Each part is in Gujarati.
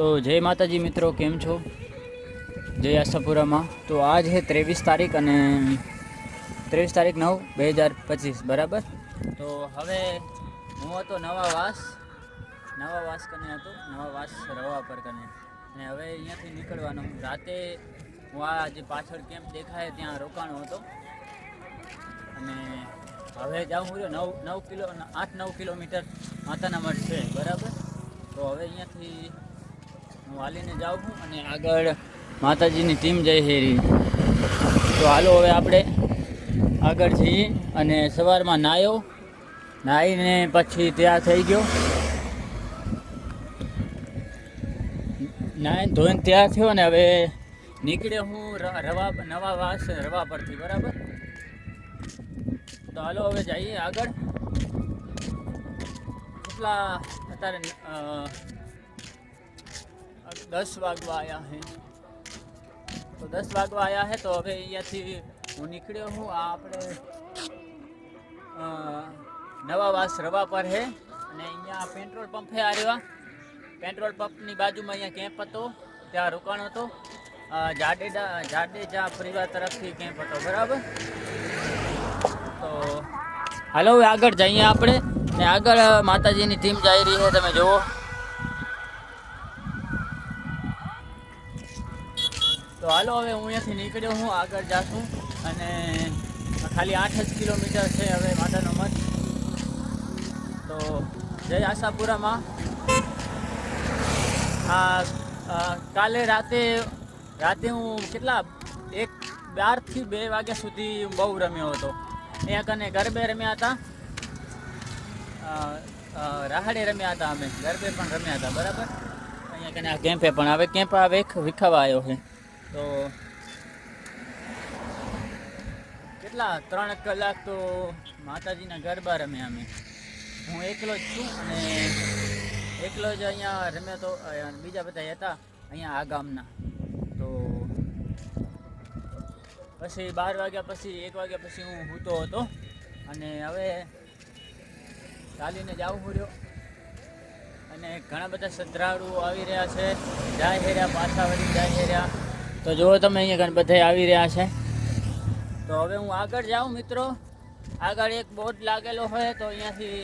તો જય માતાજી મિત્રો, કેમ છો? જય આશાપુરામાં. તો આજ છે 23 તારીખ અને 23 તારીખ 9 2025 બરાબર. તો હવે હું હતો નવા વાસ કને હતો, નવા વાસ રવા પર કને, અને હવે અહીંયાથી નીકળવાનો. રાતે હું આ જે પાછળ કેમ્પ દેખાય ત્યાં રોકાણો હતો અને હવે જાઉં છું 8-9 કિલોમીટર માતાના મઠ છે બરાબર. તો હવે અહીંયાથી હું હાલીને જાઉં છું અને આગળ માતાજીની ટીમ જઈ છે રહી. તો હાલો હવે આપણે આગળ જઈએ. અને સવારમાં નાહીને પછી તૈયાર થઈ ગયો, નાહીને ધોઈને તૈયાર થયો અને હવે નીકળ્યો હું નવા વાસ રવા પરથી બરાબર. તો હાલો હવે જઈએ આગળ. કેટલા અત્યારે 10 વાગવા આવ્યા છે. તો 10 વાગવા આવ્યા છે. તો હવે અહીંયાથી હું નીકળ્યો હું. આ આપણે નવા વાસ રવા પર છે અને અહીંયા પેટ્રોલ પંપ છે. આ રેવા પેટ્રોલ પંપની બાજુમાં અહીંયા કેમ્પ હતો, ત્યાં રોકાણ હતો. જાડેજા પરિવાર તરફથી કેમ્પ હતો બરાબર. તો હાલો હવે આગળ જઈએ આપણે. ને આગળ માતાજીની ટીમ જઈ રહી છે, તમે જુઓ. તો હાલો હવે હું અહીંયાથી નીકળ્યો હું, આગળ જાશું. અને ખાલી 8 જ કિલોમીટર છે હવે માતાનો મઠ. તો જય આશાપુરામાં. કાલે રાતે હું કેટલા 12 થી 2 વાગ્યા સુધી બહુ રમ્યો હતો. અહીંયા કને ગરબે રમ્યા હતા, રાહડે રમ્યા હતા, અમે ગરબે પણ રમ્યા હતા બરાબર. અહીંયા કને આ કેમ્પે પણ હવે કેમ્પ વિખાવા આવ્યો છે. તો કેટલા 3 કલાક તો માતાજીના ગરબા રમ્યા અમે. હું એકલો જ છું અને એકલો જ અહીંયા રમ્યો તો. બીજા બધા હતા અહીંયા આ ગામના. તો પછી 12 વાગ્યા પછી 1 વાગ્યા પછી હું સૂતો હતો અને હવે ચાલીને જાવું પડ્યો. અને ઘણા બધા શ્રદ્ધાળુઓ આવી રહ્યા છે, જાય હેર્યા, પાછા વળી જાય હેર્યા. તો જુઓ તમે અહીંયા ઘણા બધા આવી રહ્યા છે. તો હવે હું આગળ જાઉં મિત્રો. આગળ એક બોર્ડ લાગેલો હોય તો અહીંયાથી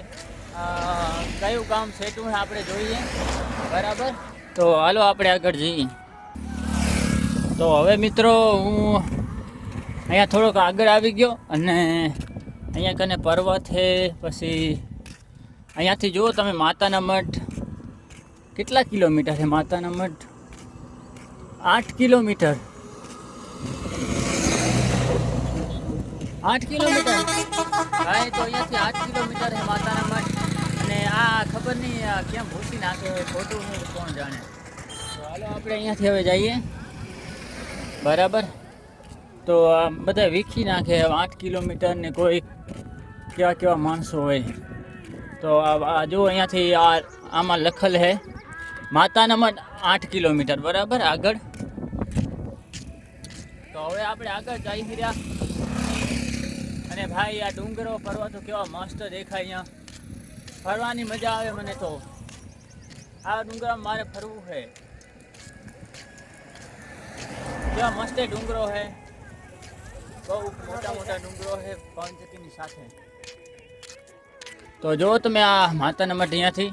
કયું ગામ સેટું આપણે જોઈએ બરાબર. તો હાલો આપણે આગળ જઈએ. તો હવે મિત્રો હું અહીંયા થોડોક આગળ આવી ગયો અને અહીંયા કને પર્વત છે. પછી અહીંયાથી જુઓ તમે માતાના મઠ કેટલા કિલોમીટર છે. માતાના મઠ 8 કિલોમીટર. 8 કિલોમીટર ભાઈ. તો અહીંયાથી 8 કિલોમીટર છે માતાના મઠ. અને આ ખબર નહીં કેમ ભૂસી નાખે, ખોટું નહીં, કોણ જાણે. તો હાલો આપણે અહીંયાથી હવે જઈએ બરાબર. તો આ બધા વીખી નાખે 8 કિલોમીટર ને કોઈ કેવા માણસો હોય. તો આ જો અહીંયાથી આમાં લખેલ છે માતાના મઠ 8 કિલોમીટર બરાબર આગળ. તો હવે આપણે આગળ જઈ રહ્યા. અને ભાઈ આ ડુંગરો પર્વતો કેવા મસ્ત દેખાય. અહીંયા ફરવાની મજા આવે મને. તો આ ડુંગરમાં મારે ફરવું છે. કેવા મસ્ત ડુંગરો છે, બહુ મોટા ડુંગરો છે પવનચક્કીની સાથે. તો જો તમે આ માતાના મઠ અહીંયાથી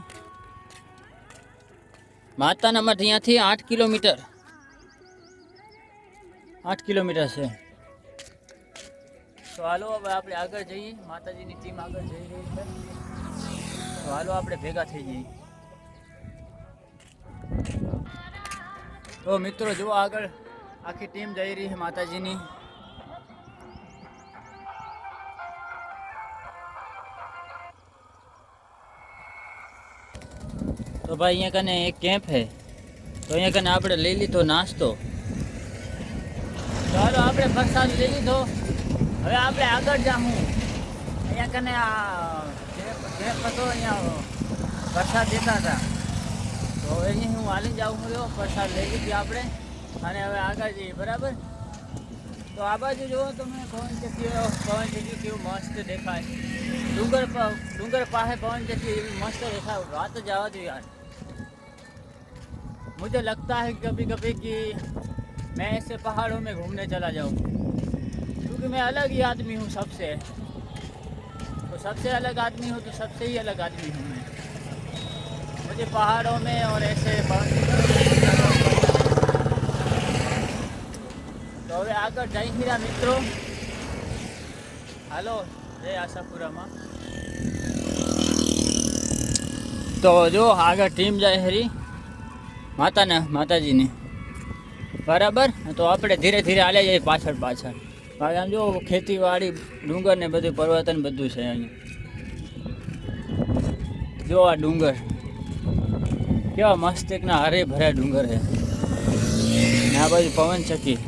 8 કિલોમીટર છે. તો હાલો હવે આપણે આગળ જઈએ. માતાજીની ટીમ આગળ જઈ રહી છે. તો હાલો આપણે ભેગા થઈ જઈએ. તો મિત્રો જુઓ આગળ આખી ટીમ જઈ રહી છે માતાજીની. તો ભાઈ અહીંયા કને એક કેમ્પ છે. તો અહીંયા કને આપણે લઈ લીધો નાસ્તો. ચાલો આપણે પ્રસાદ લઈ લીધો. હવે આપણે આગળ જાઉં. અહીંયા કને આ કેમ્પ હતો, અહીંયા પ્રસાદ દેતા હતા. તો અહીં હું હાલી જાઉં છું. પ્રસાદ લઈ લીધી આપણે અને હવે આગળ જઈએ બરાબર. તો આ બાજુ જુઓ તમે પવનચક્કી કેવું મસ્ત દેખાય. ડુંગર પાસે પવનચક્કી એવી મસ્ત દેખાય. વાત જ આવવા દો યાર. मुझे लगता है कभी कभी कि मैं ऐसे पहाड़ों में घूमने चला जाऊँ, क्योंकि मैं अलग ही आदमी हूँ सबसे। तो सबसे अलग आदमी हूँ तो सबसे ही अलग आदमी हूँ मैं। मुझे पहाड़ों में और ऐसे तो હવે આગળ જઈ હીરા મિત્રો, હાલો જય આશાપુરામાં। તો જો આગળ ટીમ જાય હરી માતાજીની, બરાબર। તો આપણે ધીરે ધીરે હાલે જઈએ પાછળ પાછળ। કારણ આમ જો ખેતીવાડી ડુંગર ને બધું પર્વતન બધું છે અહીંયા। જો આ ડુંગર કેવા મસ્ત એકના હરે ભરા ડુંગર છે ને આ બાજુ પવન ચક્કી।